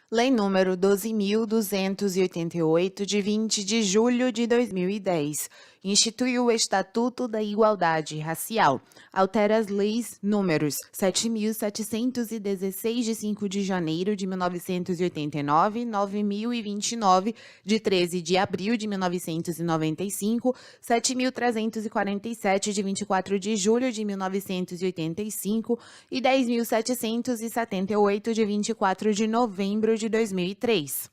Lei nº 12.288, de 20 de julho de 2010, institui o Estatuto da Igualdade Racial, altera as leis números 7.716, de 5 de janeiro de 1989, 9.029, de 13 de abril de 1995, 7.347, de 24 de julho de 1985 e 10.778, de 24 de novembro de 2003.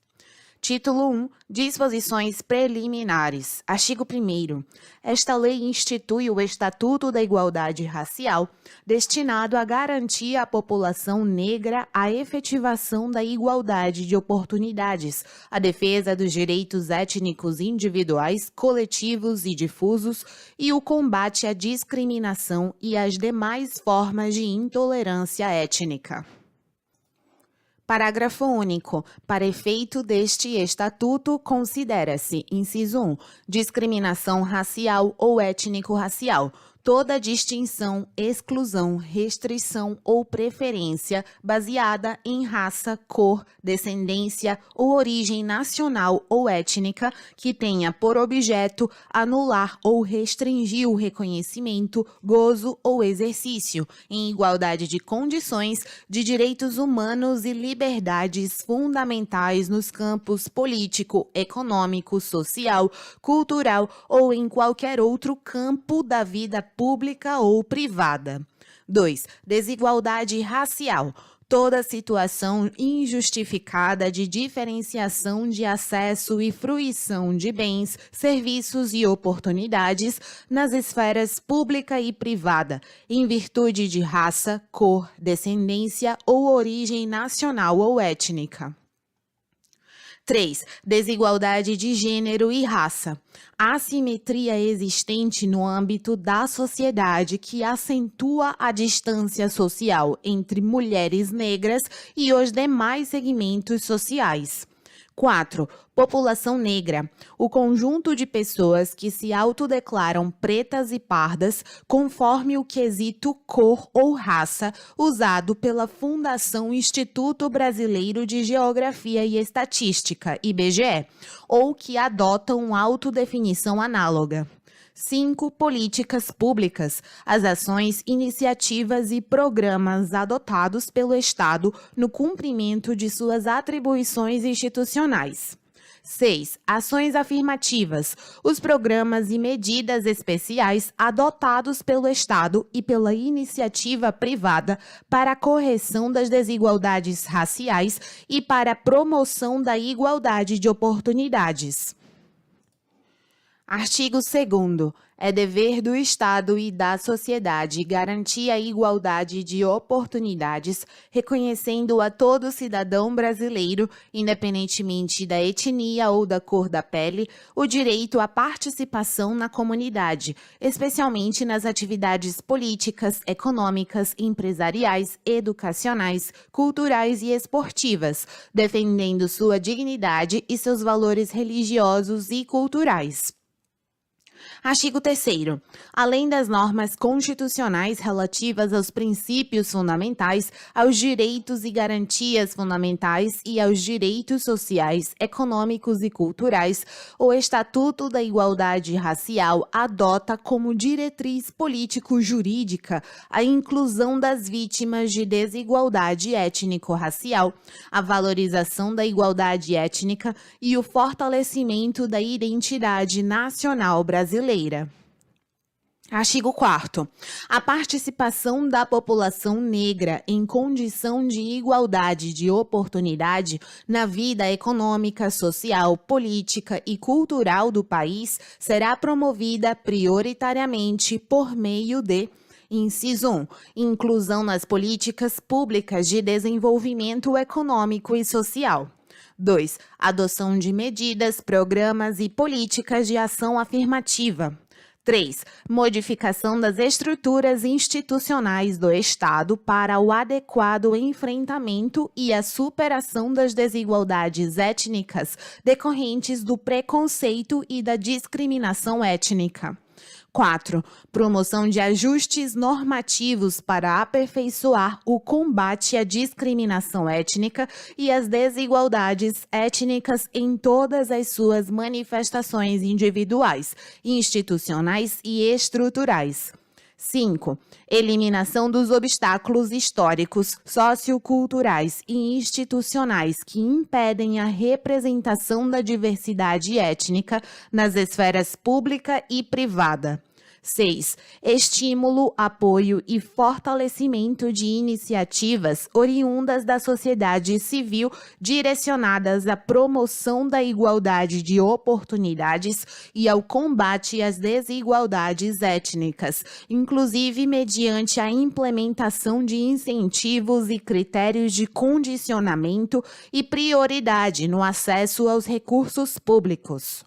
Título 1. Disposições preliminares. Artigo 1º. Esta lei institui o Estatuto da Igualdade Racial, destinado a garantir à população negra a efetivação da igualdade de oportunidades, a defesa dos direitos étnicos individuais, coletivos e difusos e o combate à discriminação e às demais formas de intolerância étnica. Parágrafo único. Para efeito deste Estatuto, considera-se, inciso 1, discriminação racial ou étnico-racial, toda distinção, exclusão, restrição ou preferência baseada em raça, cor, descendência ou origem nacional ou étnica que tenha por objeto anular ou restringir o reconhecimento, gozo ou exercício, em igualdade de condições, de direitos humanos e liberdades fundamentais nos campos político, econômico, social, cultural ou em qualquer outro campo da vida pública ou privada. 2. Desigualdade racial. Toda situação injustificada de diferenciação de acesso e fruição de bens, serviços e oportunidades nas esferas pública e privada, em virtude de raça, cor, descendência ou origem nacional ou étnica. 3. Desigualdade de gênero e raça. A assimetria existente no âmbito da sociedade que acentua a distância social entre mulheres negras e os demais segmentos sociais. 4. População negra. O conjunto de pessoas que se autodeclaram pretas e pardas, conforme o quesito cor ou raça, usado pela Fundação Instituto Brasileiro de Geografia e Estatística, IBGE, ou que adotam autodefinição análoga. 5. Políticas públicas. As ações, iniciativas e programas adotados pelo Estado no cumprimento de suas atribuições institucionais. 6. Ações afirmativas. Os programas e medidas especiais adotados pelo Estado e pela iniciativa privada para a correção das desigualdades raciais e para a promoção da igualdade de oportunidades. Artigo 2º. É dever do Estado e da sociedade garantir a igualdade de oportunidades, reconhecendo a todo cidadão brasileiro, independentemente da etnia ou da cor da pele, o direito à participação na comunidade, especialmente nas atividades políticas, econômicas, empresariais, educacionais, culturais e esportivas, defendendo sua dignidade e seus valores religiosos e culturais. Artigo 3º. Além das normas constitucionais relativas aos princípios fundamentais, aos direitos e garantias fundamentais e aos direitos sociais, econômicos e culturais, o Estatuto da Igualdade Racial adota como diretriz político-jurídica a inclusão das vítimas de desigualdade étnico-racial, a valorização da igualdade étnica e o fortalecimento da identidade nacional brasileira. Artigo 4º. A participação da população negra em condição de igualdade de oportunidade na vida econômica, social, política e cultural do país será promovida prioritariamente por meio de: inciso 1. Inclusão nas políticas públicas de desenvolvimento econômico e social. 2. Adoção de medidas, programas e políticas de ação afirmativa. 3. Modificação das estruturas institucionais do Estado para o adequado enfrentamento e a superação das desigualdades étnicas decorrentes do preconceito e da discriminação étnica. 4. Promoção de ajustes normativos para aperfeiçoar o combate à discriminação étnica e às desigualdades étnicas em todas as suas manifestações individuais, institucionais e estruturais. 5. Eliminação dos obstáculos históricos, socioculturais e institucionais que impedem a representação da diversidade étnica nas esferas pública e privada. 6. Estímulo, apoio e fortalecimento de iniciativas oriundas da sociedade civil direcionadas à promoção da igualdade de oportunidades e ao combate às desigualdades étnicas, inclusive mediante a implementação de incentivos e critérios de condicionamento e prioridade no acesso aos recursos públicos.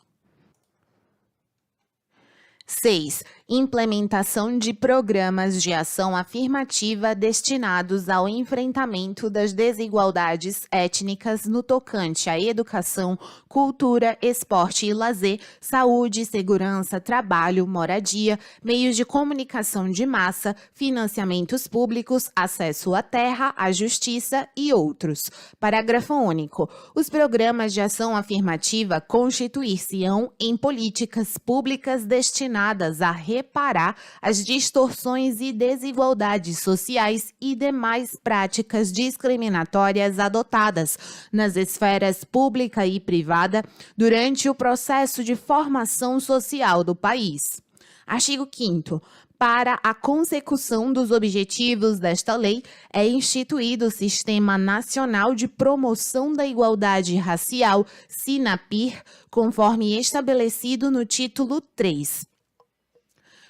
6. Implementação de programas de ação afirmativa destinados ao enfrentamento das desigualdades étnicas no tocante à educação, cultura, esporte e lazer, saúde, segurança, trabalho, moradia, meios de comunicação de massa, financiamentos públicos, acesso à terra, à justiça e outros. Parágrafo único. Os programas de ação afirmativa constituir-se-ão em políticas públicas destinadas a reparar as distorções e desigualdades sociais e demais práticas discriminatórias adotadas nas esferas pública e privada durante o processo de formação social do país. Artigo 5º. Para a consecução dos objetivos desta lei, é instituído o Sistema Nacional de Promoção da Igualdade Racial, SINAPIR, conforme estabelecido no título 3.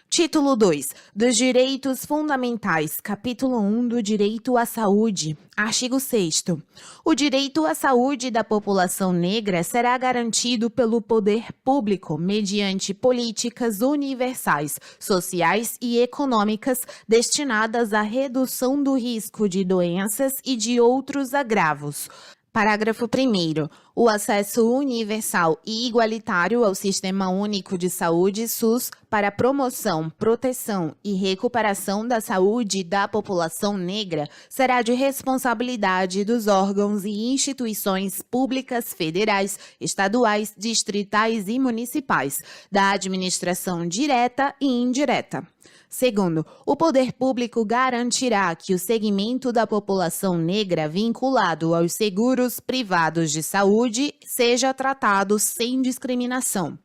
Título 2. Dos Direitos Fundamentais, capítulo 1 do Direito à Saúde. Artigo 6º. O direito à saúde da população negra será garantido pelo poder público mediante políticas universais, sociais e econômicas destinadas à redução do risco de doenças e de outros agravos. Parágrafo 1º. O acesso universal e igualitário ao Sistema Único de Saúde, SUS, para promoção, proteção e recuperação da saúde da população negra será de responsabilidade dos órgãos e instituições públicas federais, estaduais, distritais e municipais, da administração direta e indireta. Segundo, o poder público garantirá que o segmento da população negra vinculado aos seguros privados de saúde seja tratado sem discriminação.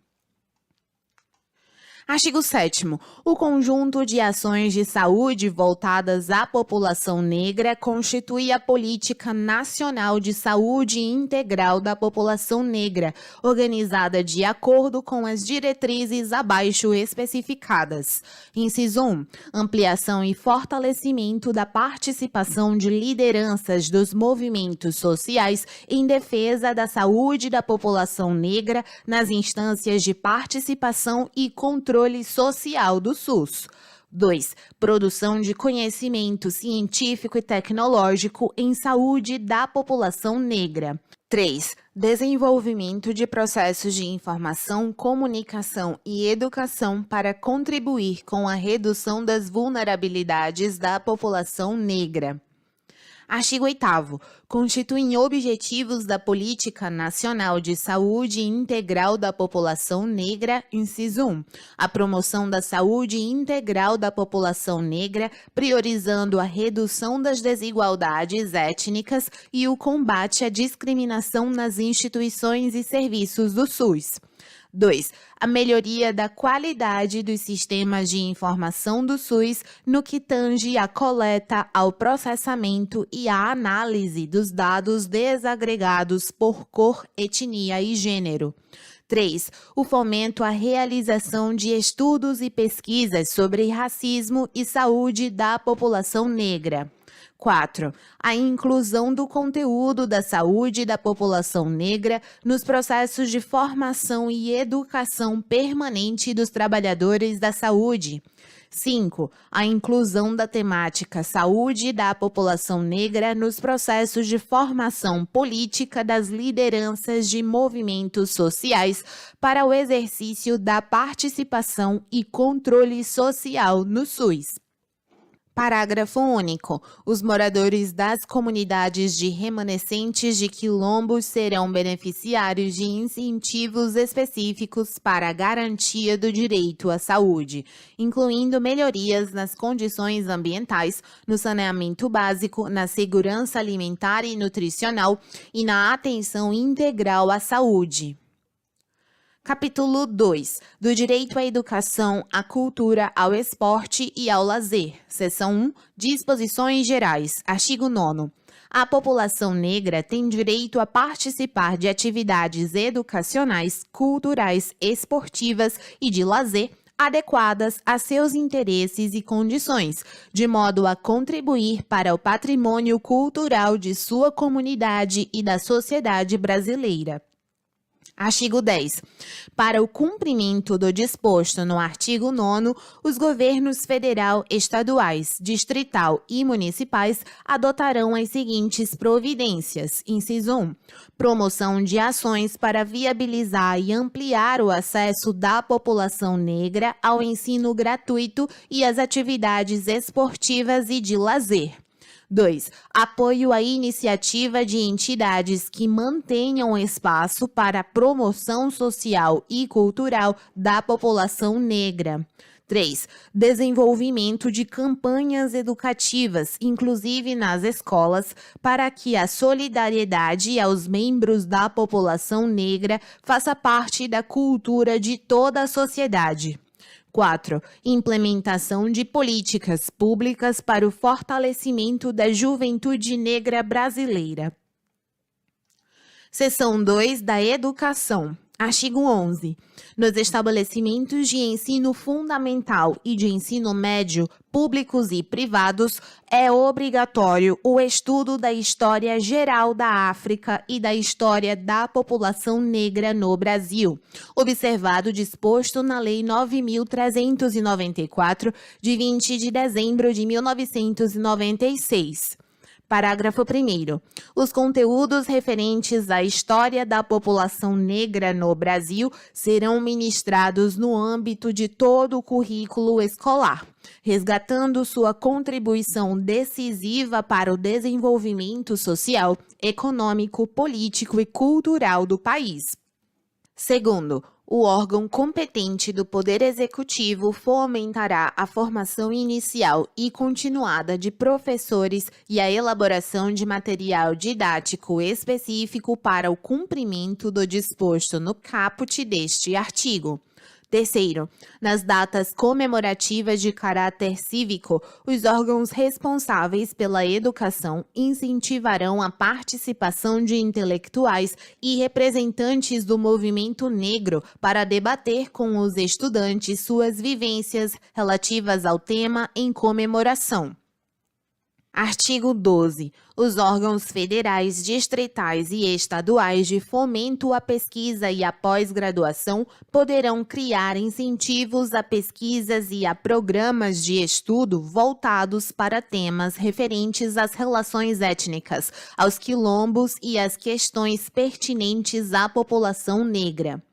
Artigo 7º. O conjunto de ações de saúde voltadas à população negra constitui a Política Nacional de Saúde Integral da População Negra, organizada de acordo com as diretrizes abaixo especificadas. Inciso 1. Ampliação e fortalecimento da participação de lideranças dos movimentos sociais em defesa da saúde da população negra nas instâncias de participação e controle social do SUS. 2. Produção de conhecimento científico e tecnológico em saúde da população negra. 3. Desenvolvimento de processos de informação, comunicação e educação para contribuir com a redução das vulnerabilidades da população negra. Artigo 8º. Constituem objetivos da Política Nacional de Saúde Integral da População Negra, inciso 1, a promoção da saúde integral da população negra, priorizando a redução das desigualdades étnicas e o combate à discriminação nas instituições e serviços do SUS. 2. A melhoria da qualidade dos sistemas de informação do SUS no que tange à coleta, ao processamento e à análise dos dados desagregados por cor, etnia e gênero. 3. O fomento à realização de estudos e pesquisas sobre racismo e saúde da população negra. 4. A inclusão do conteúdo da saúde da população negra nos processos de formação e educação permanente dos trabalhadores da saúde. 5. A inclusão da temática saúde da população negra nos processos de formação política das lideranças de movimentos sociais para o exercício da participação e controle social no SUS. Parágrafo único. Os moradores das comunidades de remanescentes de quilombos serão beneficiários de incentivos específicos para a garantia do direito à saúde, incluindo melhorias nas condições ambientais, no saneamento básico, na segurança alimentar e nutricional e na atenção integral à saúde. Capítulo 2. Do direito à educação, à cultura, ao esporte e ao lazer. Seção 1. Disposições gerais. Artigo 9º. A população negra tem direito a participar de atividades educacionais, culturais, esportivas e de lazer adequadas a seus interesses e condições, de modo a contribuir para o patrimônio cultural de sua comunidade e da sociedade brasileira. Artigo 10. Para o cumprimento do disposto no artigo 9º, os governos federal, estaduais, distrital e municipais adotarão as seguintes providências. Inciso 1. Promoção de ações para viabilizar e ampliar o acesso da população negra ao ensino gratuito e às atividades esportivas e de lazer. 2. Apoio à iniciativa de entidades que mantenham espaço para a promoção social e cultural da população negra. 3. Desenvolvimento de campanhas educativas, inclusive nas escolas, para que a solidariedade aos membros da população negra faça parte da cultura de toda a sociedade. 4. Implementação de políticas públicas para o fortalecimento da juventude negra brasileira. Seção 2 da Educação. Artigo 11. Nos estabelecimentos de ensino fundamental e de ensino médio, públicos e privados, é obrigatório o estudo da história geral da África e da história da população negra no Brasil, observado o disposto na Lei 9.394, de 20 de dezembro de 1996. Parágrafo 1º. Os conteúdos referentes à história da população negra no Brasil serão ministrados no âmbito de todo o currículo escolar, resgatando sua contribuição decisiva para o desenvolvimento social, econômico, político e cultural do país. Segundo, o órgão competente do Poder Executivo fomentará a formação inicial e continuada de professores e a elaboração de material didático específico para o cumprimento do disposto no caput deste artigo. Terceiro, nas datas comemorativas de caráter cívico, os órgãos responsáveis pela educação incentivarão a participação de intelectuais e representantes do movimento negro para debater com os estudantes suas vivências relativas ao tema em comemoração. Artigo 12. Os órgãos federais, distritais e estaduais de fomento à pesquisa e à pós-graduação poderão criar incentivos a pesquisas e a programas de estudo voltados para temas referentes às relações étnicas, aos quilombos e às questões pertinentes à população negra.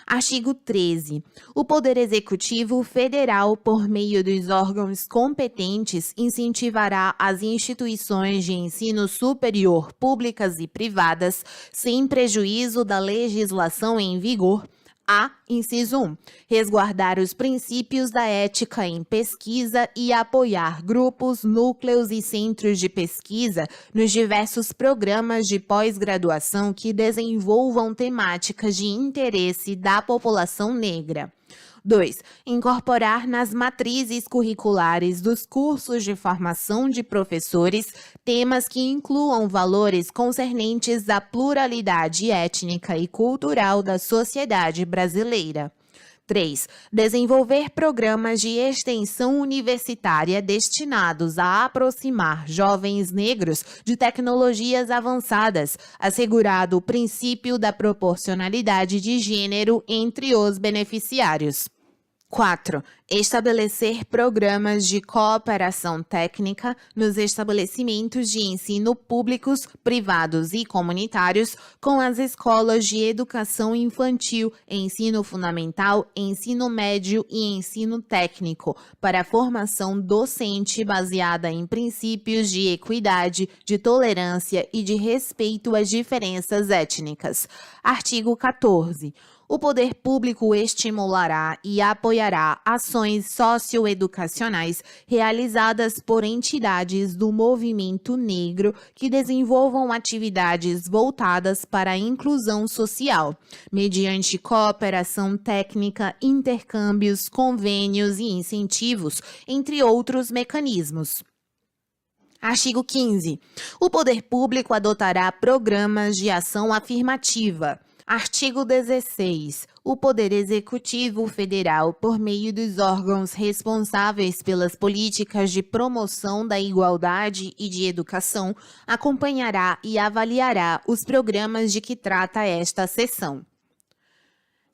Artigo 13. O Poder Executivo Federal, por meio dos órgãos competentes, incentivará as instituições de ensino superior públicas e privadas, sem prejuízo da legislação em vigor, a, inciso 1, resguardar os princípios da ética em pesquisa e apoiar grupos, núcleos e centros de pesquisa nos diversos programas de pós-graduação que desenvolvam temáticas de interesse da população negra. 2. Incorporar nas matrizes curriculares dos cursos de formação de professores temas que incluam valores concernentes à pluralidade étnica e cultural da sociedade brasileira. 3. Desenvolver programas de extensão universitária destinados a aproximar jovens negros de tecnologias avançadas, assegurado o princípio da proporcionalidade de gênero entre os beneficiários. 4. Estabelecer programas de cooperação técnica nos estabelecimentos de ensino públicos, privados e comunitários com as escolas de educação infantil, ensino fundamental, ensino médio e ensino técnico, para a formação docente baseada em princípios de equidade, de tolerância e de respeito às diferenças étnicas. Artigo 14. O poder público estimulará e apoiará ações socioeducacionais realizadas por entidades do movimento negro que desenvolvam atividades voltadas para a inclusão social, mediante cooperação técnica, intercâmbios, convênios e incentivos, entre outros mecanismos. Artigo 15. O poder público adotará programas de ação afirmativa. Artigo 16. O Poder Executivo Federal, por meio dos órgãos responsáveis pelas políticas de promoção da igualdade e de educação, acompanhará e avaliará os programas de que trata esta seção.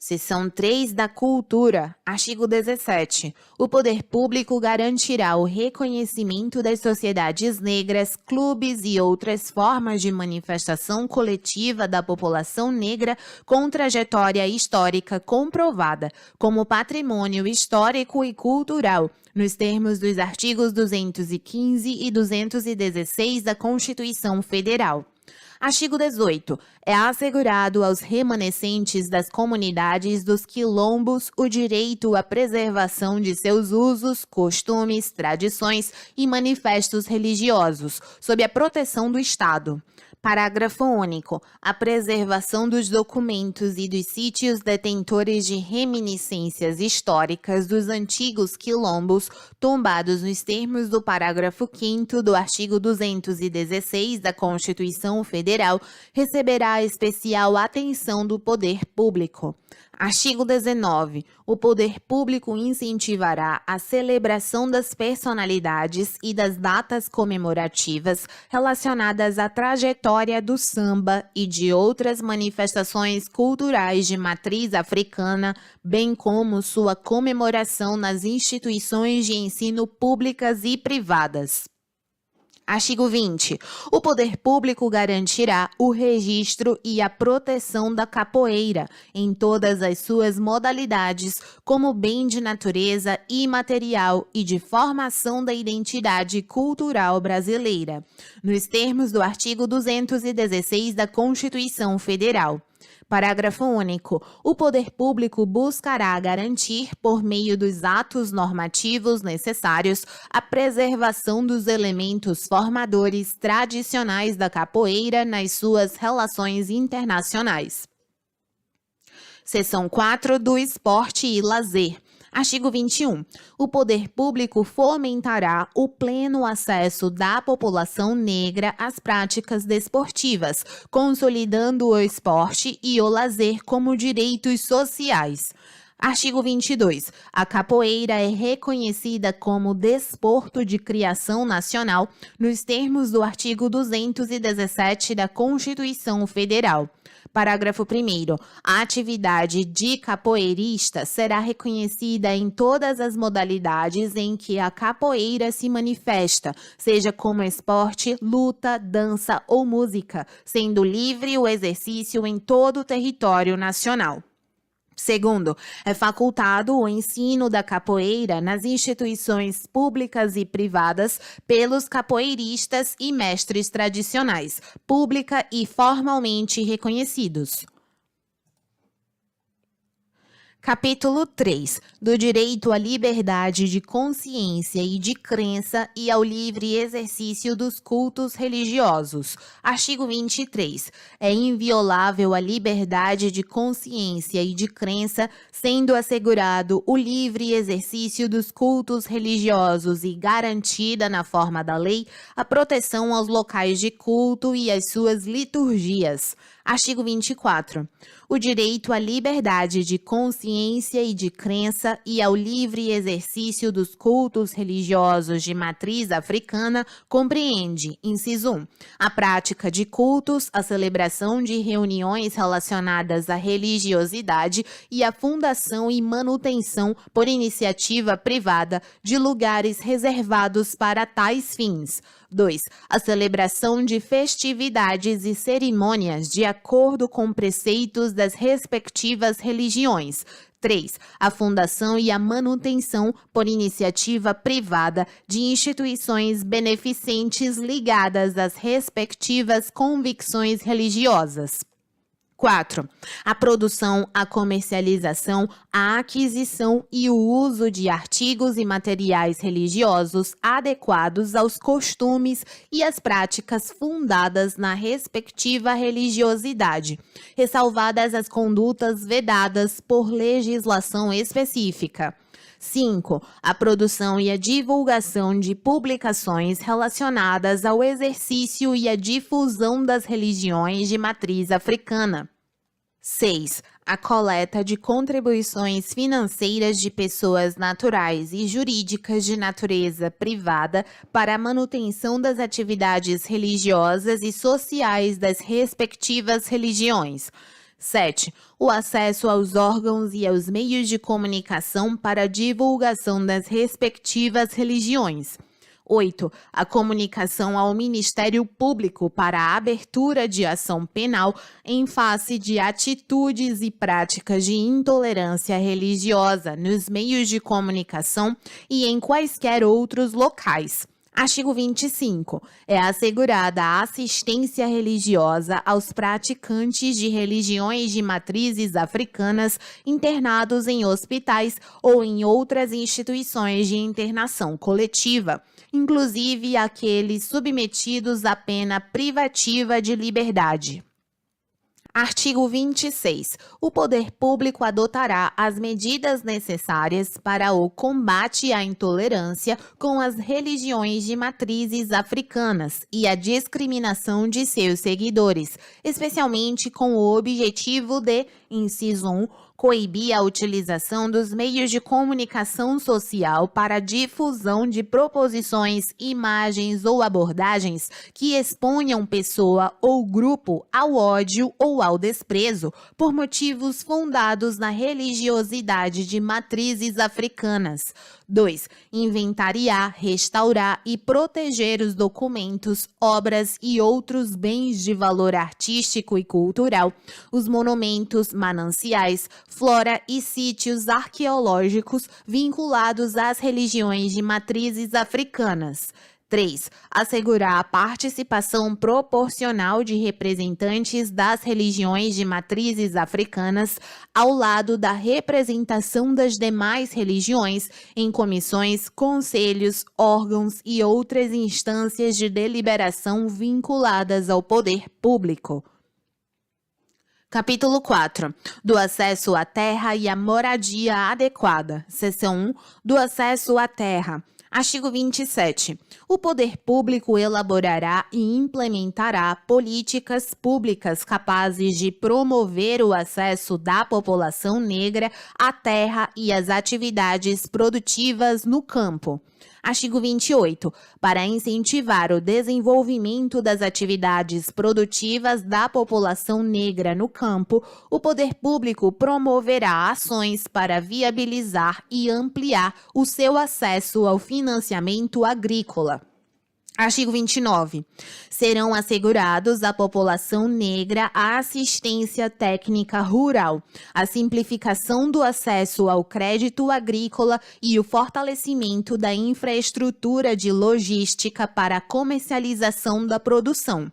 Seção 3 da Cultura, artigo 17. O poder público garantirá o reconhecimento das sociedades negras, clubes e outras formas de manifestação coletiva da população negra com trajetória histórica comprovada como patrimônio histórico e cultural, nos termos dos artigos 215 e 216 da Constituição Federal. Artigo 18. É assegurado aos remanescentes das comunidades dos quilombos o direito à preservação de seus usos, costumes, tradições e manifestos religiosos, sob a proteção do Estado. Parágrafo único. A preservação dos documentos e dos sítios detentores de reminiscências históricas dos antigos quilombos, tombados nos termos do parágrafo 5º do artigo 216 da Constituição Federal, receberá especial atenção do poder público. Artigo 19. O poder público incentivará a celebração das personalidades e das datas comemorativas relacionadas à trajetória do samba e de outras manifestações culturais de matriz africana, bem como sua comemoração nas instituições de ensino públicas e privadas. Artigo 20. O poder público garantirá o registro e a proteção da capoeira em todas as suas modalidades como bem de natureza imaterial e de formação da identidade cultural brasileira, nos termos do artigo 216 da Constituição Federal. Parágrafo único. O poder público buscará garantir, por meio dos atos normativos necessários, a preservação dos elementos formadores tradicionais da capoeira nas suas relações internacionais. Seção 4 do Esporte e Lazer. Artigo 21. O poder público fomentará o pleno acesso da população negra às práticas desportivas, consolidando o esporte e o lazer como direitos sociais. Artigo 22. A capoeira é reconhecida como desporto de criação nacional nos termos do artigo 217 da Constituição Federal. Parágrafo 1º. A atividade de capoeirista será reconhecida em todas as modalidades em que a capoeira se manifesta, seja como esporte, luta, dança ou música, sendo livre o exercício em todo o território nacional. Segundo, é facultado o ensino da capoeira nas instituições públicas e privadas pelos capoeiristas e mestres tradicionais, pública e formalmente reconhecidos. Capítulo 3. Do direito à liberdade de consciência e de crença e ao livre exercício dos cultos religiosos. Artigo 23. É inviolável a liberdade de consciência e de crença, sendo assegurado o livre exercício dos cultos religiosos e garantida, na forma da lei, a proteção aos locais de culto e às suas liturgias. Artigo 24. O direito à liberdade de consciência e de crença e ao livre exercício dos cultos religiosos de matriz africana compreende, inciso 1, a prática de cultos, a celebração de reuniões relacionadas à religiosidade e a fundação e manutenção por iniciativa privada de lugares reservados para tais fins. 2. A celebração de festividades e cerimônias de acordo com preceitos das respectivas religiões. 3. A fundação e a manutenção, por iniciativa privada, de instituições beneficentes ligadas às respectivas convicções religiosas. 4. A produção, a comercialização, a aquisição e o uso de artigos e materiais religiosos adequados aos costumes e às práticas fundadas na respectiva religiosidade, ressalvadas as condutas vedadas por legislação específica. 5. A produção e a divulgação de publicações relacionadas ao exercício e à difusão das religiões de matriz africana. 6. A coleta de contribuições financeiras de pessoas naturais e jurídicas de natureza privada para a manutenção das atividades religiosas e sociais das respectivas religiões. 7. O acesso aos órgãos e aos meios de comunicação para a divulgação das respectivas religiões. 8. A comunicação ao Ministério Público para a abertura de ação penal em face de atitudes e práticas de intolerância religiosa nos meios de comunicação e em quaisquer outros locais. Artigo 25. É assegurada a assistência religiosa aos praticantes de religiões de matrizes africanas internados em hospitais ou em outras instituições de internação coletiva, inclusive aqueles submetidos à pena privativa de liberdade. Artigo 26. O poder público adotará as medidas necessárias para o combate à intolerância com as religiões de matrizes africanas e a discriminação de seus seguidores, especialmente com o objetivo de, inciso 1, coibir a utilização dos meios de comunicação social para a difusão de proposições, imagens ou abordagens que exponham pessoa ou grupo ao ódio ou ao desprezo por motivos fundados na religiosidade de matrizes africanas. 2. Inventariar, restaurar e proteger os documentos, obras e outros bens de valor artístico e cultural, os monumentos, mananciais, flora e sítios arqueológicos vinculados às religiões de matrizes africanas. 3. Assegurar a participação proporcional de representantes das religiões de matrizes africanas ao lado da representação das demais religiões em comissões, conselhos, órgãos e outras instâncias de deliberação vinculadas ao poder público. Capítulo 4. Do acesso à terra e à moradia adequada. Seção 1. Do acesso à terra. Artigo 27. O poder público elaborará e implementará políticas públicas capazes de promover o acesso da população negra à terra e às atividades produtivas no campo. Artigo 28. Para incentivar o desenvolvimento das atividades produtivas da população negra no campo, o poder público promoverá ações para viabilizar e ampliar o seu acesso ao financiamento agrícola. Artigo 29. Serão assegurados à população negra a assistência técnica rural, a simplificação do acesso ao crédito agrícola e o fortalecimento da infraestrutura de logística para a comercialização da produção.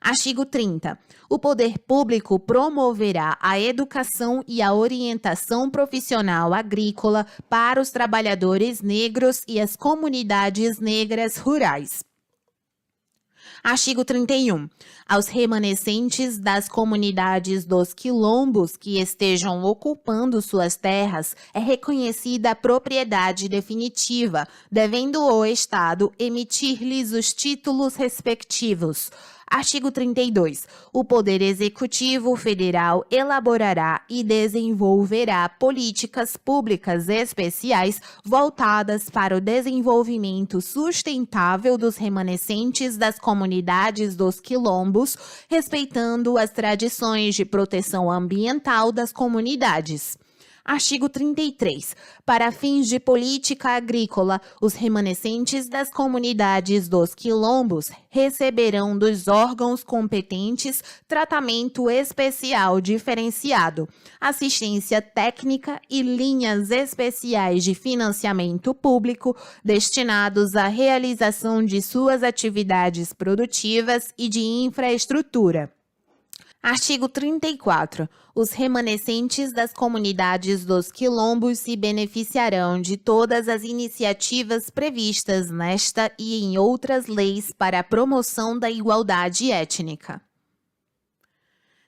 Artigo 30. O poder público promoverá a educação e a orientação profissional agrícola para os trabalhadores negros e as comunidades negras rurais. Artigo 31. Aos remanescentes das comunidades dos quilombos que estejam ocupando suas terras é reconhecida a propriedade definitiva, devendo o Estado emitir-lhes os títulos respectivos. Artigo 32. O Poder Executivo Federal elaborará e desenvolverá políticas públicas especiais voltadas para o desenvolvimento sustentável dos remanescentes das comunidades dos quilombos, respeitando as tradições de proteção ambiental das comunidades. Artigo 33. Para fins de política agrícola, os remanescentes das comunidades dos quilombos receberão dos órgãos competentes tratamento especial diferenciado, assistência técnica e linhas especiais de financiamento público destinados à realização de suas atividades produtivas e de infraestrutura. Artigo 34. Os remanescentes das comunidades dos quilombos se beneficiarão de todas as iniciativas previstas nesta e em outras leis para a promoção da igualdade étnica.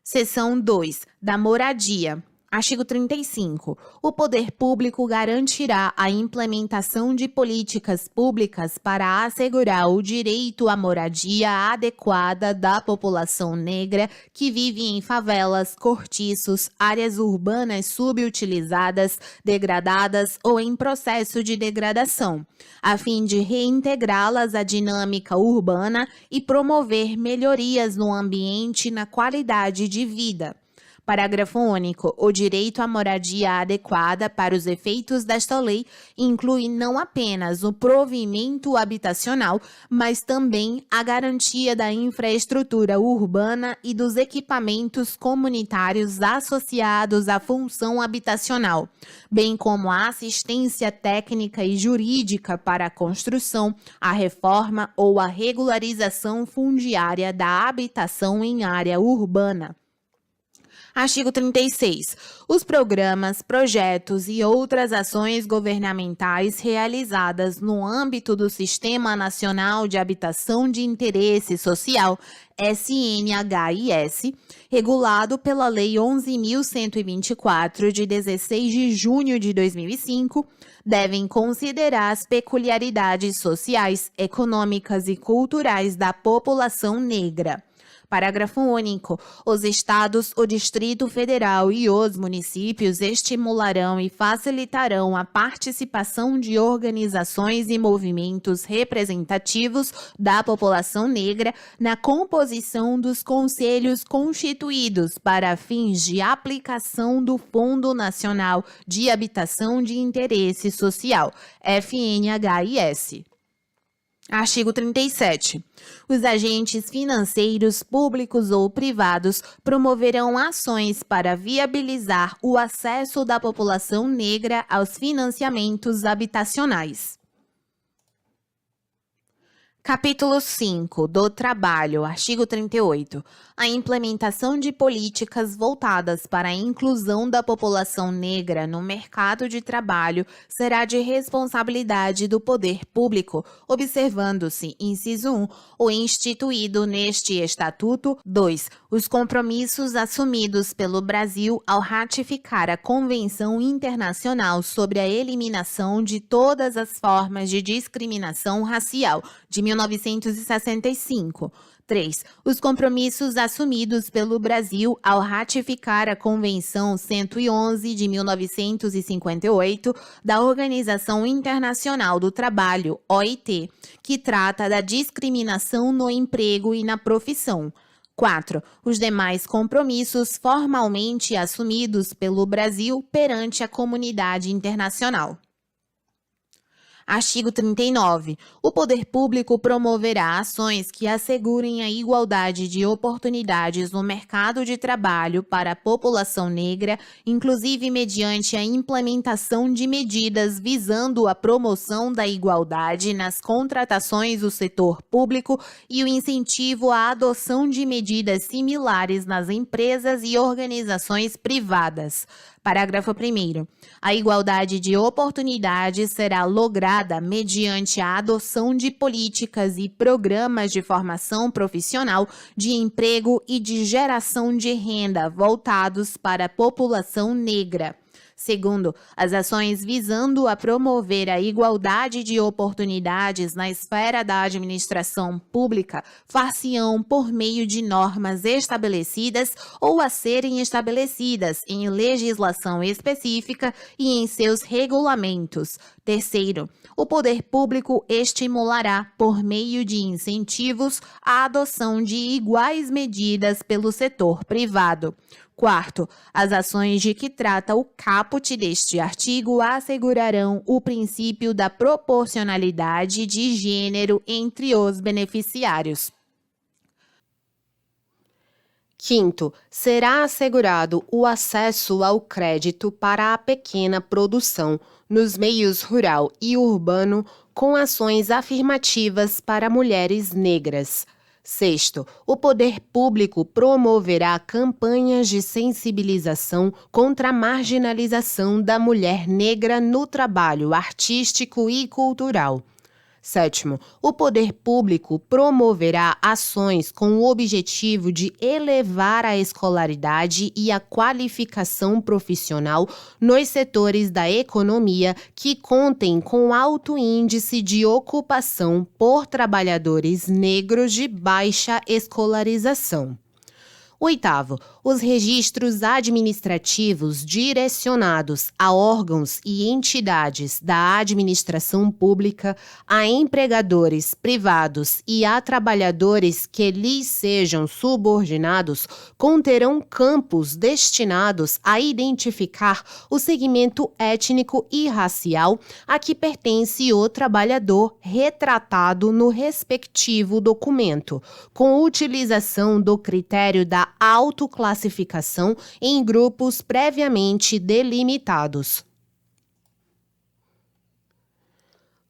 Seção 2. Da moradia. Artigo 35. O poder público garantirá a implementação de políticas públicas para assegurar o direito à moradia adequada da população negra que vive em favelas, cortiços, áreas urbanas subutilizadas, degradadas ou em processo de degradação, a fim de reintegrá-las à dinâmica urbana e promover melhorias no ambiente e na qualidade de vida. Parágrafo único. O direito à moradia adequada para os efeitos desta lei inclui não apenas o provimento habitacional, mas também a garantia da infraestrutura urbana e dos equipamentos comunitários associados à função habitacional, bem como a assistência técnica e jurídica para a construção, a reforma ou a regularização fundiária da habitação em área urbana. Artigo 36. Os programas, projetos e outras ações governamentais realizadas no âmbito do Sistema Nacional de Habitação de Interesse Social, SNHIS, regulado pela Lei 11.124, de 16 de junho de 2005, devem considerar as peculiaridades sociais, econômicas e culturais da população negra. Parágrafo único. Os estados, o Distrito Federal e os municípios estimularão e facilitarão a participação de organizações e movimentos representativos da população negra na composição dos conselhos constituídos para fins de aplicação do Fundo Nacional de Habitação de Interesse Social, FNHIS. Artigo 37. Os agentes financeiros públicos ou privados promoverão ações para viabilizar o acesso da população negra aos financiamentos habitacionais. Capítulo 5. Do trabalho. Artigo 38. A implementação de políticas voltadas para a inclusão da população negra no mercado de trabalho será de responsabilidade do poder público, observando-se, inciso 1, o instituído neste Estatuto. 2. Os compromissos assumidos pelo Brasil ao ratificar a Convenção Internacional sobre a Eliminação de Todas as Formas de Discriminação Racial, de 1965. 3. Os compromissos assumidos pelo Brasil ao ratificar a Convenção 111 de 1958 da Organização Internacional do Trabalho, OIT, que trata da discriminação no emprego e na profissão. 4. Os demais compromissos formalmente assumidos pelo Brasil perante a comunidade internacional. Artigo 39. O poder público promoverá ações que assegurem a igualdade de oportunidades no mercado de trabalho para a população negra, inclusive mediante a implementação de medidas visando a promoção da igualdade nas contratações do setor público e o incentivo à adoção de medidas similares nas empresas e organizações privadas. Parágrafo 1º. A igualdade de oportunidades será lograda mediante a adoção de políticas e programas de formação profissional, de emprego e de geração de renda voltados para a população negra. Segundo, as ações visando a promover a igualdade de oportunidades na esfera da administração pública far-se-ão por meio de normas estabelecidas ou a serem estabelecidas em legislação específica e em seus regulamentos. Terceiro, o poder público estimulará, por meio de incentivos, a adoção de iguais medidas pelo setor privado. Quarto, as ações de que trata o caput deste artigo assegurarão o princípio da proporcionalidade de gênero entre os beneficiários. Quinto, será assegurado o acesso ao crédito para a pequena produção nos meios rural e urbano com ações afirmativas para mulheres negras. Sexto, o poder público promoverá campanhas de sensibilização contra a marginalização da mulher negra no trabalho artístico e cultural. Sétimo, o poder público promoverá ações com o objetivo de elevar a escolaridade e a qualificação profissional nos setores da economia que contem com alto índice de ocupação por trabalhadores negros de baixa escolarização. Oitavo, os registros administrativos direcionados a órgãos e entidades da administração pública, a empregadores privados e a trabalhadores que lhes sejam subordinados, conterão campos destinados a identificar o segmento étnico e racial a que pertence o trabalhador retratado no respectivo documento, com utilização do critério da autoclassificação em grupos previamente delimitados.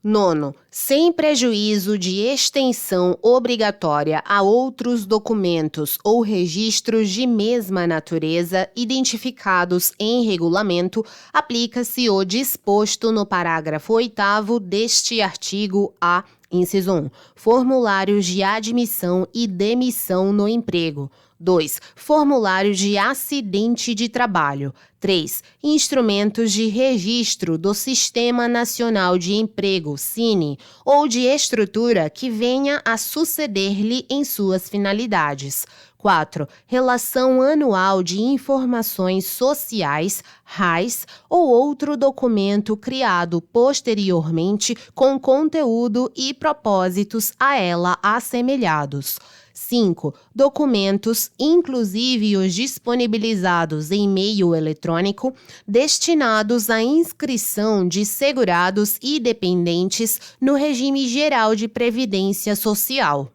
Nono, sem prejuízo de extensão obrigatória a outros documentos ou registros de mesma natureza identificados em regulamento, aplica-se o disposto no parágrafo 8º deste artigo a Inciso 1. Formulários de admissão e demissão no emprego. 2. Formulário de acidente de trabalho. 3. Instrumentos de registro do Sistema Nacional de Emprego, SINE, ou de estrutura que venha a suceder-lhe em suas finalidades. 4. Relação anual de informações sociais, RAIS, ou outro documento criado posteriormente com conteúdo e propósitos a ela assemelhados. 5. Documentos, inclusive os disponibilizados em meio eletrônico, destinados à inscrição de segurados e dependentes no regime geral de previdência social.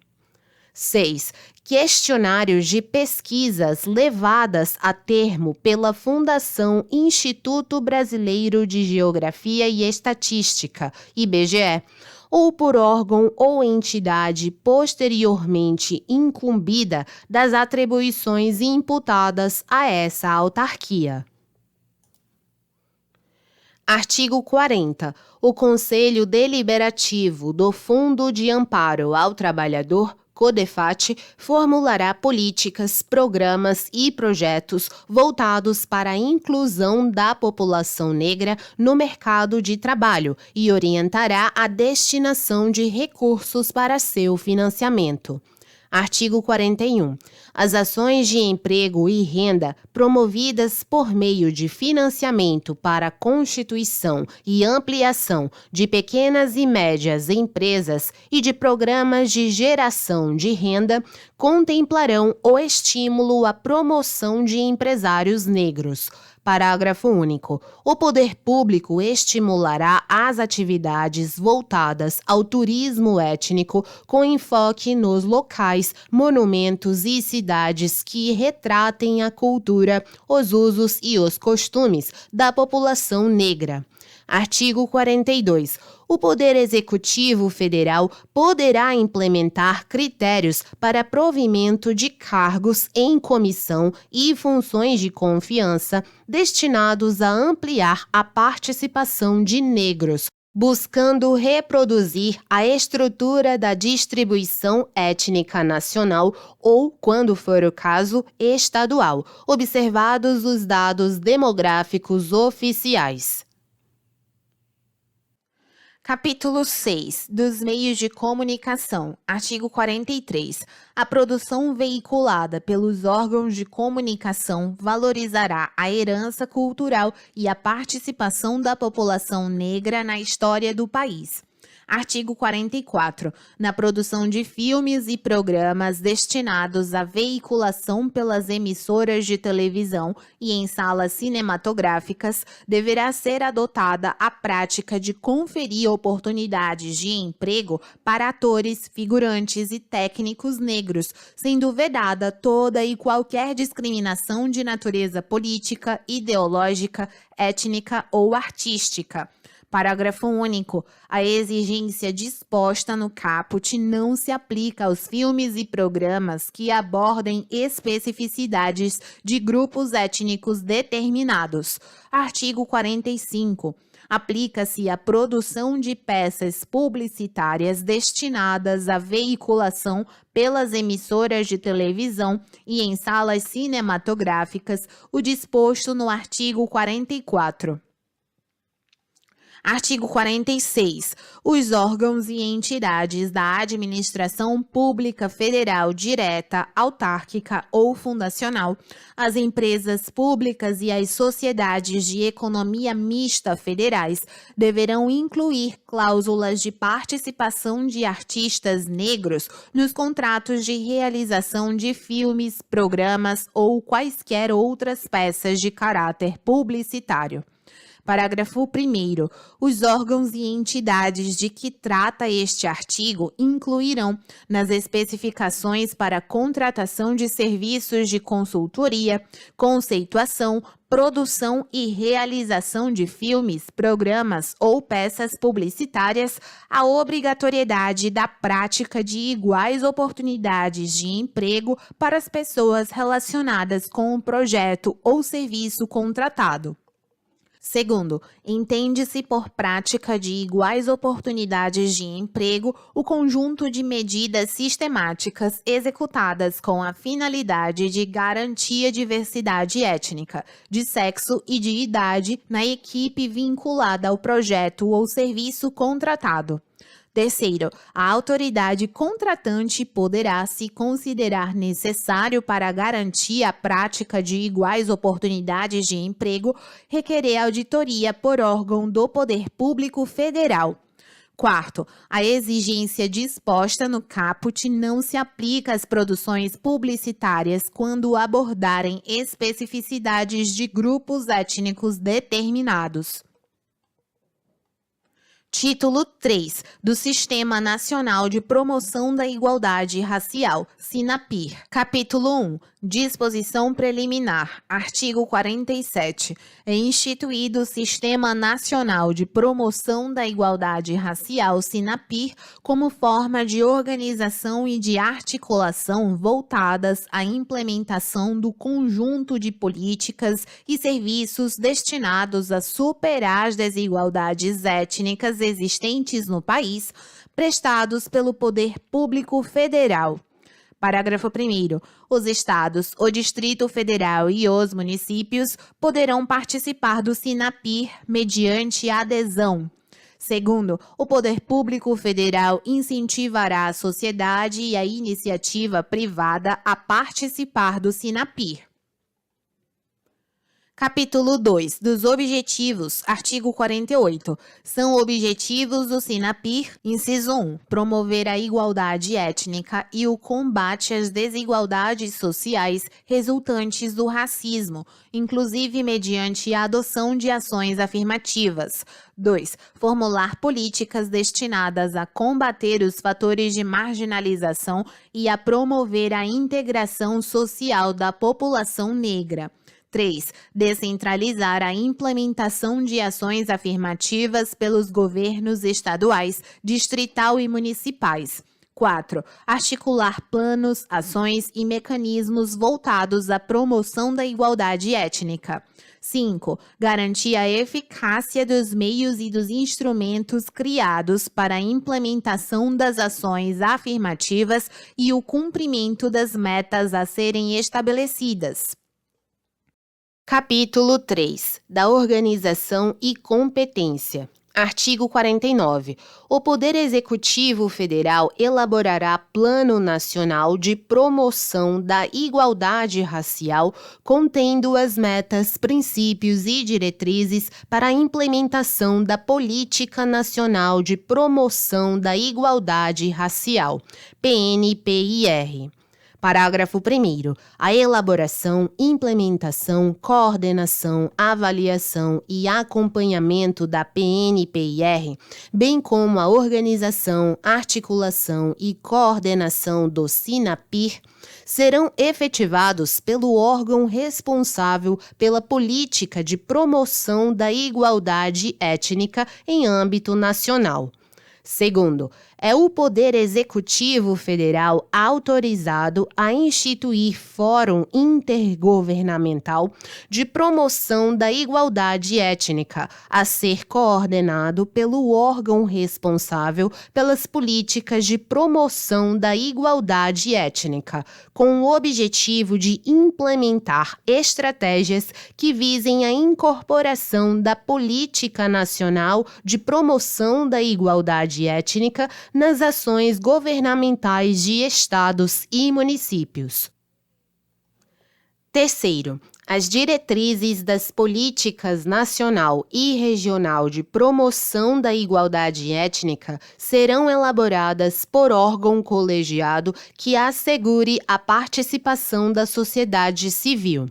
6. Questionários de pesquisas levadas a termo pela Fundação Instituto Brasileiro de Geografia e Estatística, IBGE, ou por órgão ou entidade posteriormente incumbida das atribuições imputadas a essa autarquia. Artigo 40. O Conselho Deliberativo do Fundo de Amparo ao Trabalhador, CODEFAT, formulará políticas, programas e projetos voltados para a inclusão da população negra no mercado de trabalho e orientará a destinação de recursos para seu financiamento. Artigo 41. As ações de emprego e renda promovidas por meio de financiamento para a constituição e ampliação de pequenas e médias empresas e de programas de geração de renda contemplarão o estímulo à promoção de empresários negros. Parágrafo único. O poder público estimulará as atividades voltadas ao turismo étnico com enfoque nos locais, monumentos e cidades que retratem a cultura, os usos e os costumes da população negra. Artigo 42. O Poder Executivo Federal poderá implementar critérios para provimento de cargos em comissão e funções de confiança destinados a ampliar a participação de negros, buscando reproduzir a estrutura da distribuição étnica nacional ou, quando for o caso, estadual, observados os dados demográficos oficiais. Capítulo 6. Dos meios de comunicação. Artigo 43. A produção veiculada pelos órgãos de comunicação valorizará a herança cultural e a participação da população negra na história do país. Artigo 44. Na produção de filmes e programas destinados à veiculação pelas emissoras de televisão e em salas cinematográficas, deverá ser adotada a prática de conferir oportunidades de emprego para atores, figurantes e técnicos negros, sendo vedada toda e qualquer discriminação de natureza política, ideológica, étnica ou artística. Parágrafo único. A exigência disposta no caput não se aplica aos filmes e programas que abordem especificidades de grupos étnicos determinados. Artigo 45. Aplica-se à produção de peças publicitárias destinadas à veiculação pelas emissoras de televisão e em salas cinematográficas o disposto no artigo 44. Artigo 46. Os órgãos e entidades da administração pública federal direta, autárquica ou fundacional, as empresas públicas e as sociedades de economia mista federais deverão incluir cláusulas de participação de artistas negros nos contratos de realização de filmes, programas ou quaisquer outras peças de caráter publicitário. Parágrafo 1º. Os órgãos e entidades de que trata este artigo incluirão, nas especificações para contratação de serviços de consultoria, conceituação, produção e realização de filmes, programas ou peças publicitárias, a obrigatoriedade da prática de iguais oportunidades de emprego para as pessoas relacionadas com o projeto ou serviço contratado. Segundo, entende-se por prática de iguais oportunidades de emprego o conjunto de medidas sistemáticas executadas com a finalidade de garantir a diversidade étnica, de sexo e de idade na equipe vinculada ao projeto ou serviço contratado. Terceiro, a autoridade contratante poderá, se considerar necessário para garantir a prática de iguais oportunidades de emprego, requerer auditoria por órgão do Poder Público Federal. Quarto, a exigência disposta no caput não se aplica às produções publicitárias quando abordarem especificidades de grupos étnicos determinados. Título 3 do Sistema Nacional de Promoção da Igualdade Racial, SINAPIR. Capítulo 1. Disposição Preliminar. Artigo 47. É instituído o Sistema Nacional de Promoção da Igualdade Racial, SINAPIR, como forma de organização e de articulação voltadas à implementação do conjunto de políticas e serviços destinados a superar as desigualdades étnicas existentes no país, prestados pelo Poder Público Federal. Parágrafo 1º. Os estados, o Distrito Federal e os municípios poderão participar do SINAPIR mediante adesão. Segundo, o Poder Público Federal incentivará a sociedade e a iniciativa privada a participar do SINAPIR. Capítulo 2. Dos objetivos. Artigo 48. São objetivos do SINAPIR, inciso 1, promover a igualdade étnica e o combate às desigualdades sociais resultantes do racismo, inclusive mediante a adoção de ações afirmativas. 2. Formular políticas destinadas a combater os fatores de marginalização e a promover a integração social da população negra. 3. Descentralizar a implementação de ações afirmativas pelos governos estaduais, distrital e municipais. 4. Articular planos, ações e mecanismos voltados à promoção da igualdade étnica. 5. Garantir a eficácia dos meios e dos instrumentos criados para a implementação das ações afirmativas e o cumprimento das metas a serem estabelecidas. Capítulo 3. Da organização e competência. Artigo 49. O Poder Executivo Federal elaborará Plano Nacional de Promoção da Igualdade Racial, contendo as metas, princípios e diretrizes para a implementação da Política Nacional de Promoção da Igualdade Racial, PNPIR. Parágrafo 1º. A elaboração, implementação, coordenação, avaliação e acompanhamento da PNPIR, bem como a organização, articulação e coordenação do SINAPIR, serão efetivados pelo órgão responsável pela política de promoção da igualdade étnica em âmbito nacional. Segundo, é o Poder Executivo Federal autorizado a instituir Fórum Intergovernamental de Promoção da Igualdade Étnica, a ser coordenado pelo órgão responsável pelas políticas de promoção da igualdade étnica, com o objetivo de implementar estratégias que visem a incorporação da Política Nacional de Promoção da Igualdade Étnica nas ações governamentais de estados e municípios. Terceiro, as diretrizes das políticas nacional e regional de promoção da igualdade étnica serão elaboradas por órgão colegiado que assegure a participação da sociedade civil.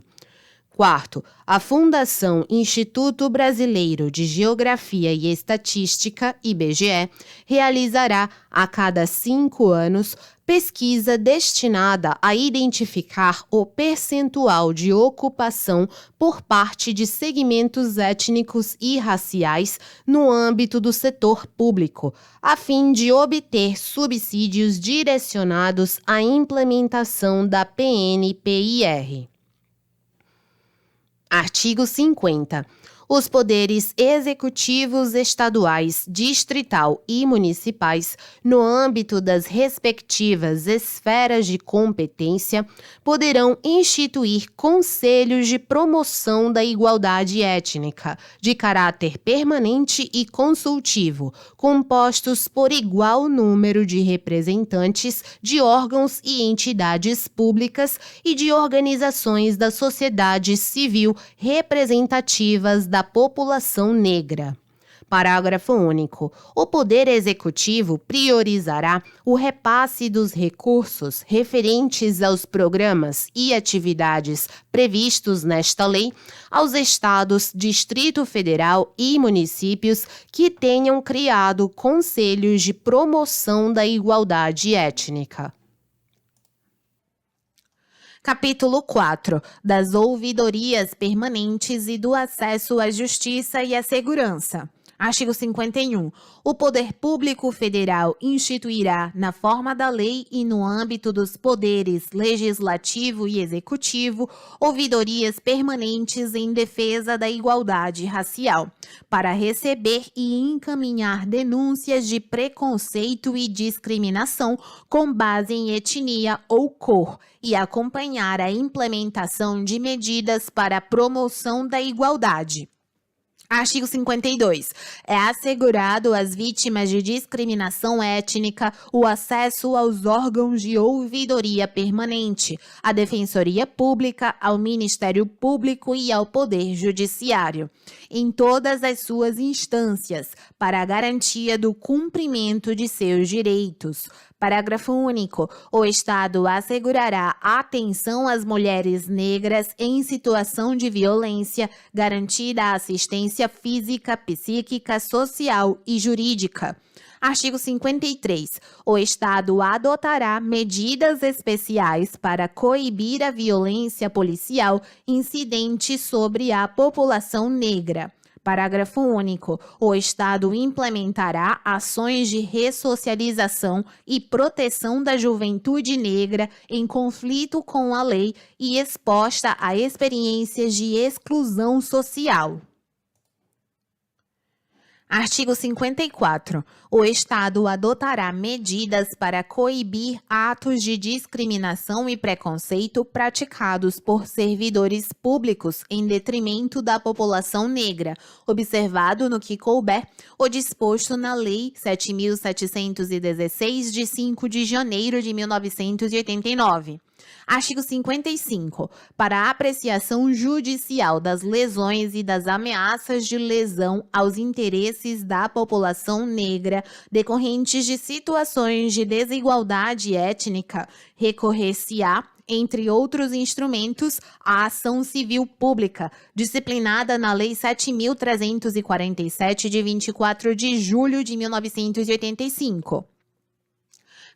Quarto, a Fundação Instituto Brasileiro de Geografia e Estatística, IBGE, realizará, a cada 5 anos, pesquisa destinada a identificar o percentual de ocupação por parte de segmentos étnicos e raciais no âmbito do setor público, a fim de obter subsídios direcionados à implementação da PNPIR. Artigo 50. Os poderes executivos estaduais, distrital e municipais, no âmbito das respectivas esferas de competência, poderão instituir conselhos de promoção da igualdade étnica, de caráter permanente e consultivo, compostos por igual número de representantes de órgãos e entidades públicas e de organizações da sociedade civil representativas da população negra. Parágrafo único. O Poder Executivo priorizará o repasse dos recursos referentes aos programas e atividades previstos nesta lei aos estados, Distrito Federal e municípios que tenham criado conselhos de promoção da igualdade étnica. Capítulo 4. Das ouvidorias permanentes e do acesso à justiça e à segurança. Artigo 51. O Poder Público Federal instituirá, na forma da lei e no âmbito dos poderes legislativo e executivo, ouvidorias permanentes em defesa da igualdade racial, para receber e encaminhar denúncias de preconceito e discriminação com base em etnia ou cor e acompanhar a implementação de medidas para a promoção da igualdade. Artigo 52. É assegurado às vítimas de discriminação étnica o acesso aos órgãos de ouvidoria permanente, à Defensoria Pública, ao Ministério Público e ao Poder Judiciário, em todas as suas instâncias, para a garantia do cumprimento de seus direitos. Parágrafo único. O Estado assegurará atenção às mulheres negras em situação de violência, garantida a assistência física, psíquica, social e jurídica. Artigo 53. O Estado adotará medidas especiais para coibir a violência policial incidente sobre a população negra. Parágrafo único. O Estado implementará ações de ressocialização e proteção da juventude negra em conflito com a lei e exposta a experiências de exclusão social. Artigo 54. O Estado adotará medidas para coibir atos de discriminação e preconceito praticados por servidores públicos em detrimento da população negra, observado no que couber o disposto na Lei 7.716, de 5 de janeiro de 1989. Artigo 55. Para a apreciação judicial das lesões e das ameaças de lesão aos interesses da população negra decorrentes de situações de desigualdade étnica, recorrer-se-á, entre outros instrumentos, a ação civil pública, disciplinada na Lei 7.347, de 24 de julho de 1985.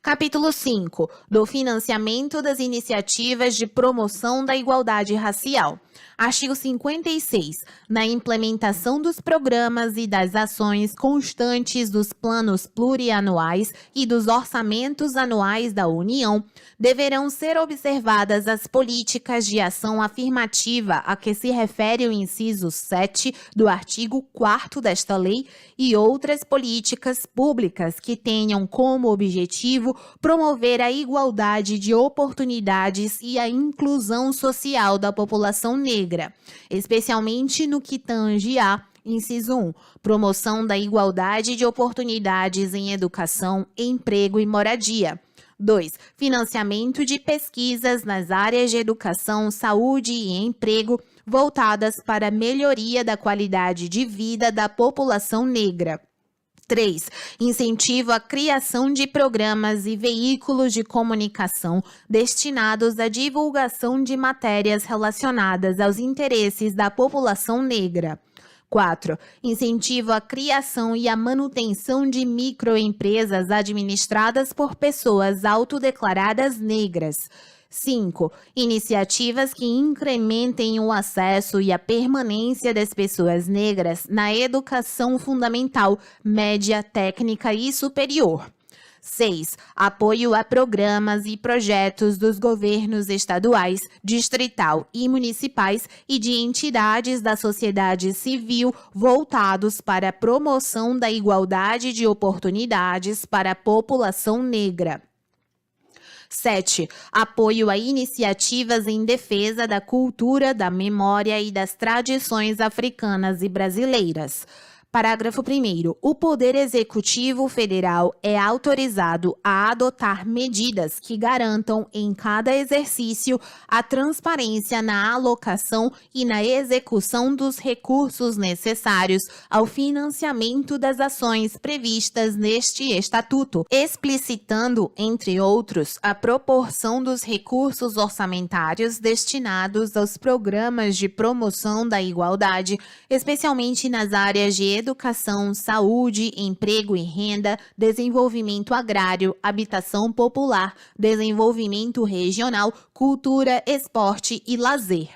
Capítulo 5. Do financiamento das iniciativas de promoção da igualdade racial. Artigo 56. Na implementação dos programas e das ações constantes dos planos plurianuais e dos orçamentos anuais da União, deverão ser observadas as políticas de ação afirmativa a que se refere o inciso 7 do artigo 4º desta lei e outras políticas públicas que tenham como objetivo promover a igualdade de oportunidades e a inclusão social da população negra, especialmente no que tange a inciso 1, promoção da igualdade de oportunidades em educação, emprego e moradia. 2. Financiamento de pesquisas nas áreas de educação, saúde e emprego voltadas para a melhoria da qualidade de vida da população negra. 3. Incentivo à criação de programas e veículos de comunicação destinados à divulgação de matérias relacionadas aos interesses da população negra. 4. Incentivo à criação e à manutenção de microempresas administradas por pessoas autodeclaradas negras. 5. Iniciativas que incrementem o acesso e a permanência das pessoas negras na educação fundamental, média, técnica e superior. 6. Apoio a programas e projetos dos governos estaduais, distrital e municipais e de entidades da sociedade civil voltados para a promoção da igualdade de oportunidades para a população negra. 7. Apoio a iniciativas em defesa da cultura, da memória e das tradições africanas e brasileiras. Parágrafo 1º. O Poder Executivo Federal é autorizado a adotar medidas que garantam em cada exercício a transparência na alocação e na execução dos recursos necessários ao financiamento das ações previstas neste Estatuto, explicitando, entre outros, a proporção dos recursos orçamentários destinados aos programas de promoção da igualdade, especialmente nas áreas de educação, saúde, emprego e renda, desenvolvimento agrário, habitação popular, desenvolvimento regional, cultura, esporte e lazer.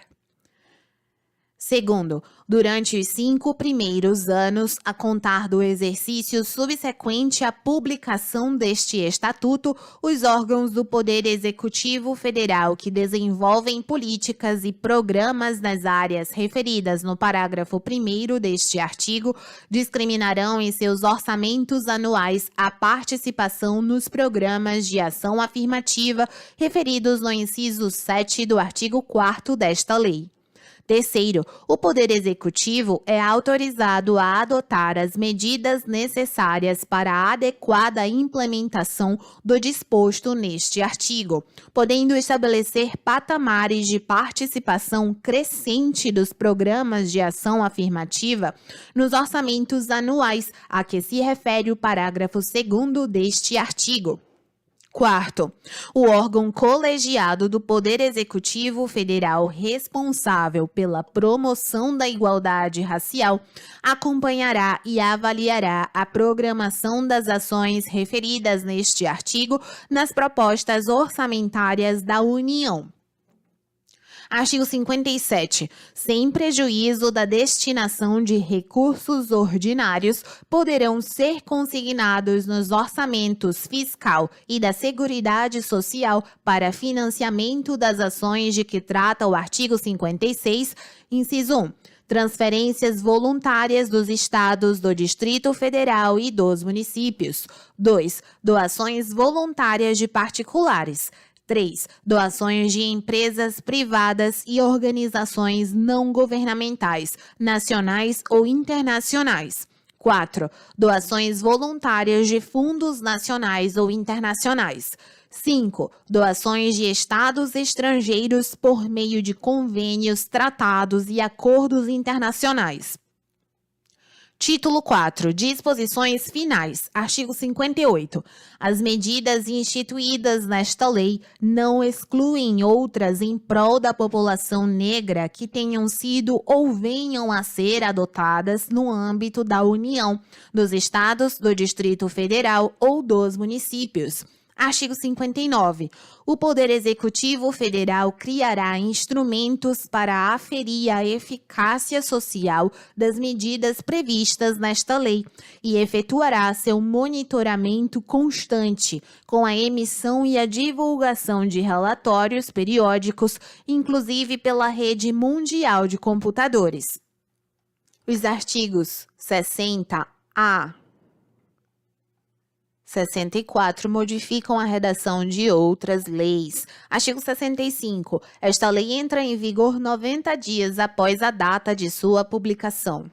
Segundo, durante os 5 primeiros anos, a contar do exercício subsequente à publicação deste Estatuto, os órgãos do Poder Executivo Federal que desenvolvem políticas e programas nas áreas referidas no parágrafo 1º deste artigo discriminarão em seus orçamentos anuais a participação nos programas de ação afirmativa referidos no inciso 7 do artigo 4º desta lei. Terceiro, o Poder Executivo é autorizado a adotar as medidas necessárias para a adequada implementação do disposto neste artigo, podendo estabelecer patamares de participação crescente dos programas de ação afirmativa nos orçamentos anuais a que se refere o parágrafo 2º deste artigo. Quarto, o órgão colegiado do Poder Executivo Federal responsável pela promoção da igualdade racial acompanhará e avaliará a programação das ações referidas neste artigo nas propostas orçamentárias da União. Artigo 57. Sem prejuízo da destinação de recursos ordinários, poderão ser consignados nos orçamentos fiscal e da Seguridade Social para financiamento das ações de que trata o artigo 56, inciso 1. Transferências voluntárias dos estados, do Distrito Federal e dos municípios. 2. Doações voluntárias de particulares. 3. Doações de empresas privadas e organizações não governamentais, nacionais ou internacionais. 4. Doações voluntárias de fundos nacionais ou internacionais. 5. Doações de estados estrangeiros por meio de convênios, tratados e acordos internacionais. Título 4. Disposições finais. Artigo 58. As medidas instituídas nesta lei não excluem outras em prol da população negra que tenham sido ou venham a ser adotadas no âmbito da União, dos Estados, do Distrito Federal ou dos municípios. Artigo 59. O Poder Executivo Federal criará instrumentos para aferir a eficácia social das medidas previstas nesta lei e efetuará seu monitoramento constante, com a emissão e a divulgação de relatórios periódicos, inclusive pela rede mundial de computadores. Os artigos 60-A 64 modificam a redação de outras leis. Artigo 65. Esta lei entra em vigor 90 dias após a data de sua publicação.